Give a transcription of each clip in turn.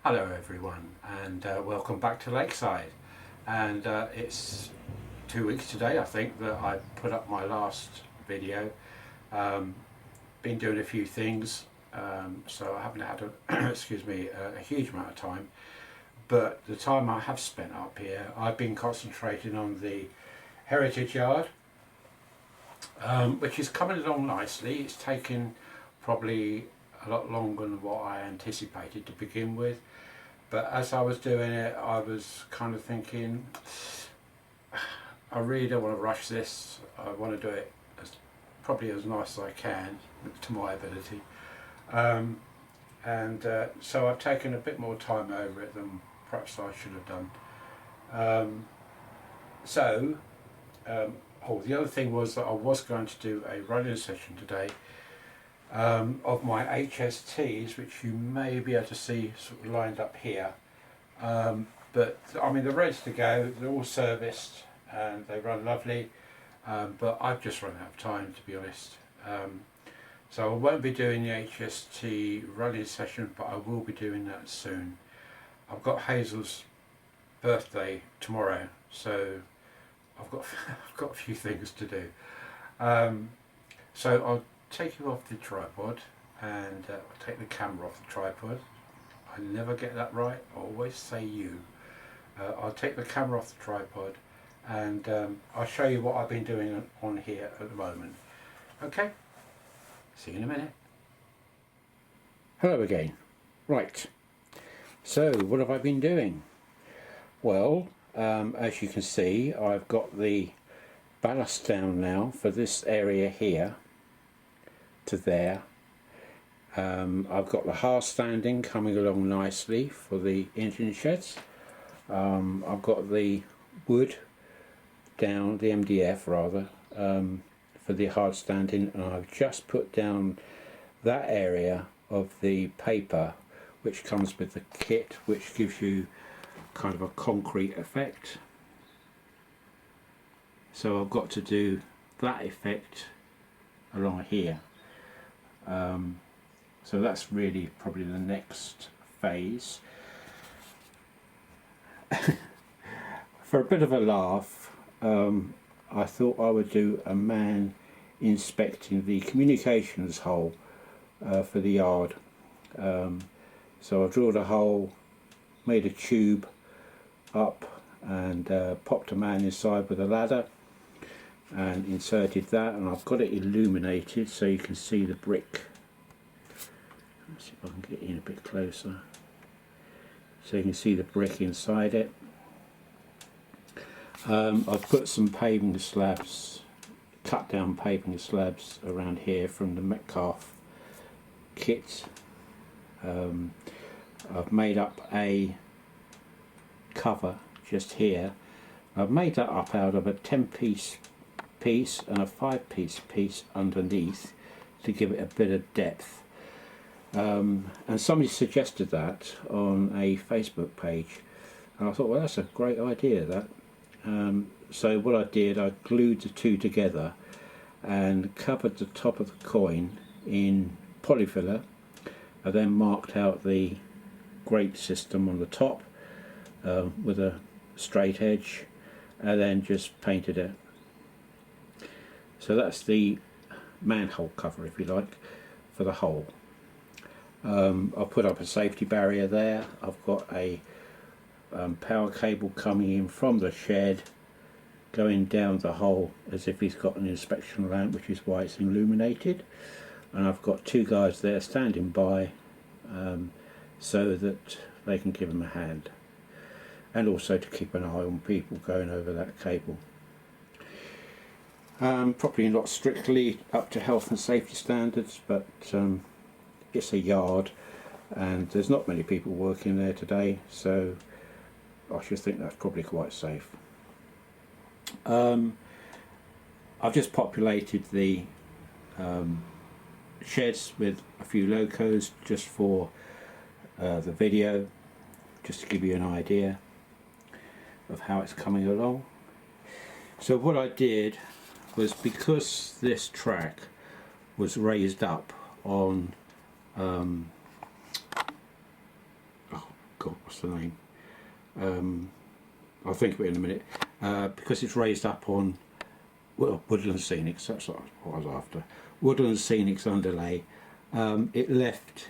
Hello everyone, and welcome back to Lakeside. And it's 2 weeks today, I think, that I put up my last video. Been doing a few things, so I haven't had a, excuse me, a huge amount of time. But the time I have spent up here, I've been concentrating on the Heritage Yard, which is coming along nicely. It's taken probably a lot longer than what I anticipated to begin with. But as I was doing it, I was kind of thinking, I really don't want to rush this. I want to do it probably as nice as I can to my ability. So I've taken a bit more time over it than perhaps I should have done. The other thing was that I was going to do a running session today of my HSTs, which you may be able to see sort of lined up here. But I mean, they're ready to go, they're all serviced and they run lovely, but I've just run out of time, to be honest. So I won't be doing the HST running session, but I will be doing that soon. I've got Hazel's birthday tomorrow, so I've got a few things to do. So I'll take you off the tripod and I'll take the camera off the tripod. I never get that right, I always say you. I'll take the camera off the tripod and I'll show you what I've been doing on here at the moment. Okay, see you in a minute. Hello again. Right, so what have I been doing? Well, as you can see, I've got the ballast down now for this area here to there. I've got the half standing coming along nicely for the engine sheds. I've got the wood down, the MDF rather, for the hard standing, and I've just put down that area of the paper which comes with the kit, which gives you kind of a concrete effect. So I've got to do that effect along here. So that's really probably the next phase. For a bit of a laugh, I thought I would do a man inspecting the communications hole for the yard. So I drilled a hole, made a tube up and popped a man inside with a ladder and inserted that, and I've got it illuminated so you can see the brick. Let's see if I can get in a bit closer so you can see the brick inside it. I've put some paving slabs, cut down paving slabs around here from the Metcalf kit. I've made up a cover just here. I've made that up out of a 10-piece piece and a 5-piece piece underneath to give it a bit of depth. And somebody suggested that on a Facebook page, and I thought, well, that's a great idea, that. So what I did, I glued the two together and covered the top of the coin in polyfiller. I then marked out the grate system on the top with a straight edge, and then just painted it. So that's the manhole cover, if you like, for the hole. I've put up a safety barrier there. I've got a power cable coming in from the shed, going down the hole as if he's got an inspection lamp, which is why it's illuminated. And I've got two guys there standing by so that they can give him a hand, and also to keep an eye on people going over that cable. Probably not strictly up to health and safety standards, but it's a yard and there's not many people working there today, so I should think that's probably quite safe. I've just populated the sheds with a few locos just for the video, just to give you an idea of how it's coming along. So what I did was, because this track was raised up on God, what's the name? I'll think of it in a minute. Because it's raised up on, well, Woodland Scenics, that's what I was after. Woodland Scenics underlay. It left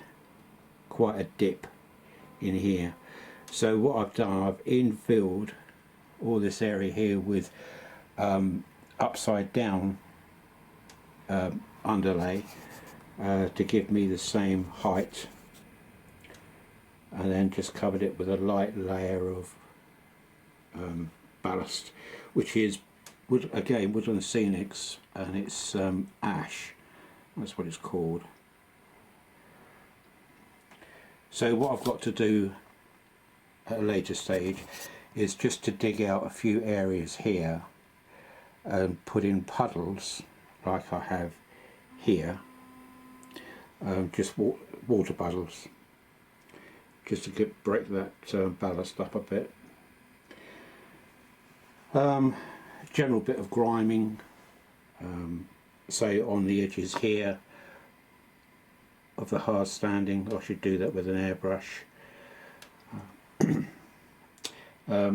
quite a dip in here. So what I've done, I've infilled all this area here with upside down underlay to give me the same height, and then just covered it with a light layer of ballast, which is again Woodland Scenics, and it's ash, that's what it's called. So what I've got to do at a later stage is just to dig out a few areas here and put in puddles like I have here, just water puddles, just to break that ballast up a bit. General bit of griming, say on the edges here of the hard standing. I should do that with an airbrush.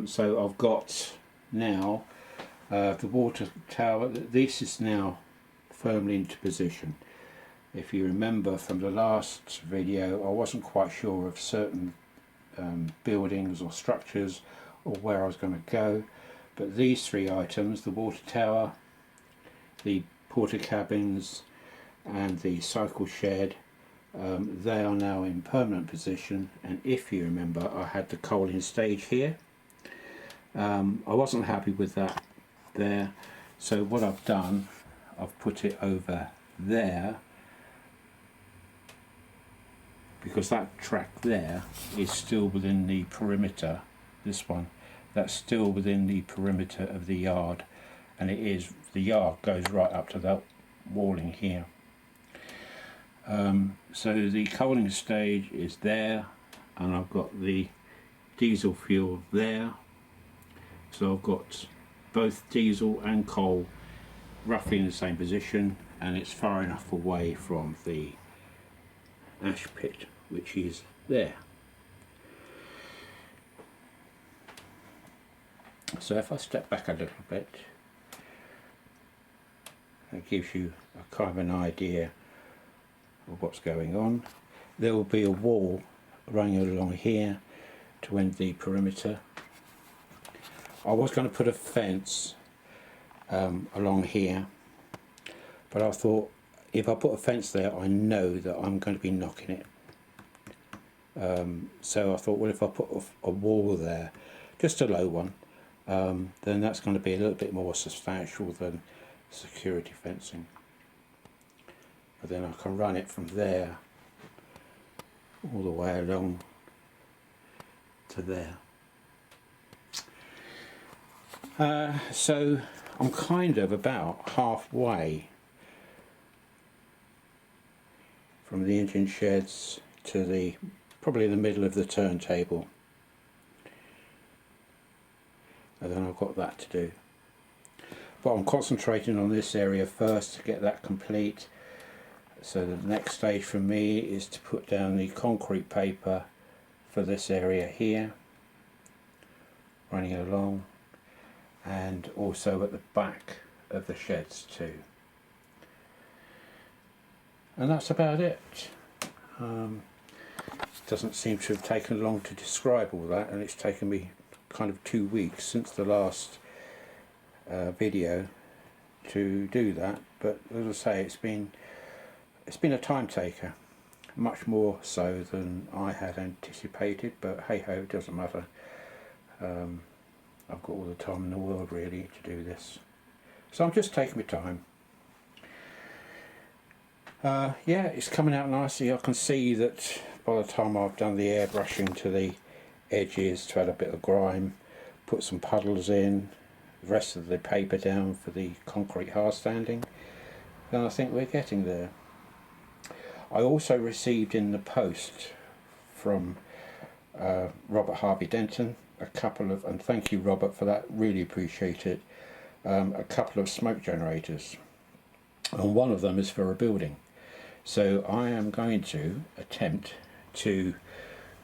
So I've got now the water tower. This is now firmly into position. If you remember from the last video, I wasn't quite sure of certain buildings or structures or where I was going to go, but these three items, the water tower, the porter cabins and the cycle shed, they are now in permanent position. And if you remember, I had the coaling stage here. I wasn't happy with that there, so what I've done, I've put it over there, because that track there is still within the perimeter. This one, that's still within the perimeter of the yard, and it is, the yard goes right up to that walling here. So the coaling stage is there, and I've got the diesel fuel there. So I've got both diesel and coal roughly in the same position, and it's far enough away from the ash pit, which is there. So if I step back a little bit, that gives you a kind of an idea of what's going on. There will be a wall running along here to end the perimeter. I was going to put a fence along here, but I thought if I put a fence there, I know that I'm going to be knocking it. So I thought, well, if I put a wall there, just a low one, then that's going to be a little bit more substantial than security fencing. But then I can run it from there all the way along to there. So I'm kind of about halfway from the engine sheds to the probably the middle of the turntable, and then I've got that to do. But I'm concentrating on this area first to get that complete. So the next stage for me is to put down the concrete paper for this area here, running along, and also at the back of the sheds too. And that's about it. Doesn't seem to have taken long to describe all that, and it's taken me kind of 2 weeks since the last video to do that. But as I say, it's been a time taker, much more so than I had anticipated, but hey ho, it doesn't matter. I've got all the time in the world really to do this, so I'm just taking my time. Yeah, it's coming out nicely. I can see that by the time I've done the airbrushing to the edges to add a bit of grime, put some puddles in, the rest of the paper down for the concrete hard standing, then I think we're getting there. I also received in the post from Robert Harvey Denton a couple of, and thank you Robert for that, really appreciate it, a couple of smoke generators, and one of them is for a building. So I am going to attempt to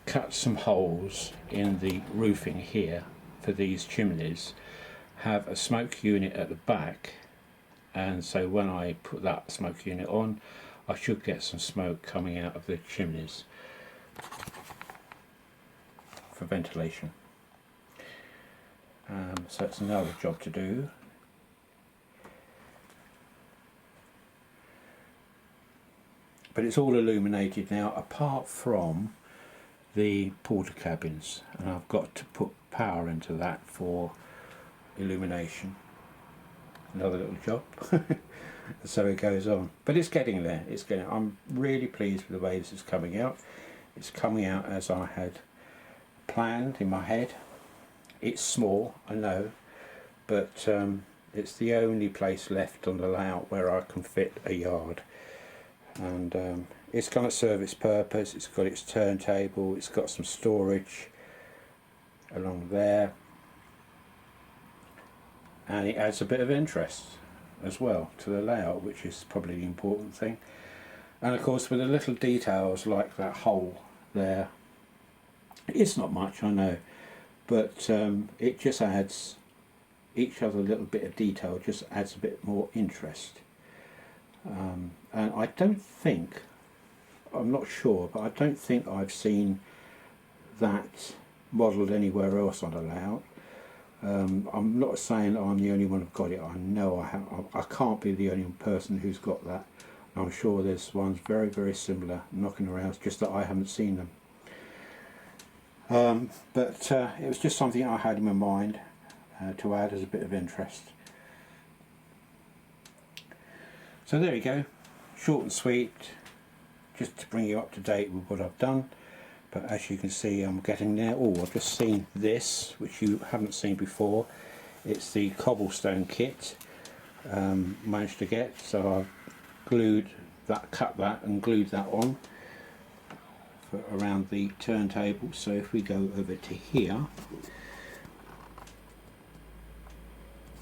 cut some holes in the roofing here for these chimneys, have a smoke unit at the back, and so when I put that smoke unit on, I should get some smoke coming out of the chimneys for ventilation. So it's another job to do. But it's all illuminated now apart from the porter cabins, and I've got to put power into that for illumination. Another little job. So it goes on, but it's getting there. I'm really pleased with the way this is coming out. It's coming out as I had planned in my head. It's small, I know, but it's the only place left on the layout where I can fit a yard, and it's going to serve its purpose. It's got its turntable, it's got some storage along there, and it adds a bit of interest as well to the layout, which is probably the important thing. And of course, with the little details like that hole there, it's not much, I know, but it just adds, each other little bit of detail just adds a bit more interest. And I don't think, I'm not sure, but I don't think I've seen that modelled anywhere else on the layout. I'm not saying I'm the only one who's got it. I know I can't be the only person who's got that. I'm sure there's ones very, very similar knocking around, just that I haven't seen them. But it was just something I had in my mind to add as a bit of interest. So there you go, short and sweet, just to bring you up to date with what I've done. But as you can see, I'm getting there. Oh, I've just seen this, which you haven't seen before. It's the cobblestone kit. Managed to get, so I've glued that, cut that and glued that on for around the turntable. So if we go over to here,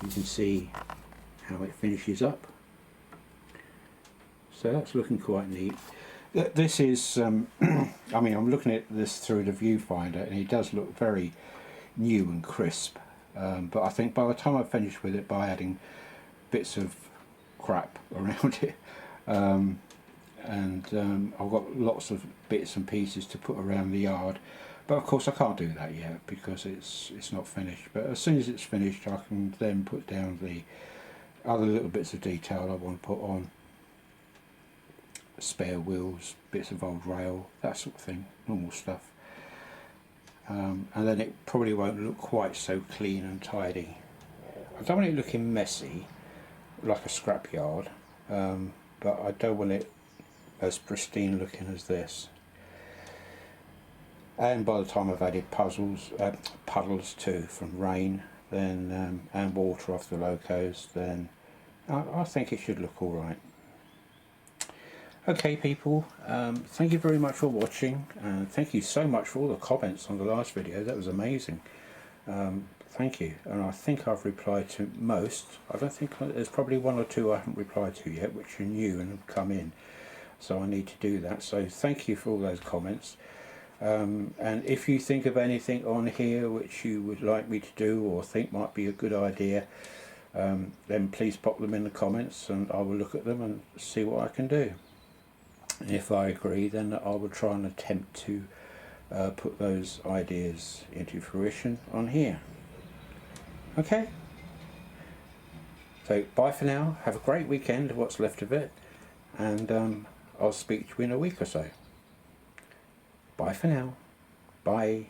you can see how it finishes up. So that's looking quite neat. This is, I mean, I'm looking at this through the viewfinder and it does look very new and crisp. But I think by the time I finish with it, by adding bits of crap around it, I've got lots of bits and pieces to put around the yard. But of course I can't do that yet because it's not finished. But as soon as it's finished, I can then put down the other little bits of detail I want to put on. Spare wheels, bits of old rail, that sort of thing, normal stuff. And then it probably won't look quite so clean and tidy. I don't want it looking messy like a scrapyard, but I don't want it as pristine looking as this. And by the time I've added puddles too from rain, then and water off the locos, then I think it should look all right. Okay people, thank you very much for watching, and thank you so much for all the comments on the last video. That was amazing. Thank you, and I think I've replied to most. I don't think, there's probably one or two I haven't replied to yet, which are new and have come in, so I need to do that. So thank you for all those comments, and if you think of anything on here which you would like me to do or think might be a good idea, then please pop them in the comments and I will look at them and see what I can do. And if I agree, then I will try and attempt to put those ideas into fruition on here. Okay? So bye for now, have a great weekend, what's left of it, and I'll speak to you in a week or so. Bye for now. Bye.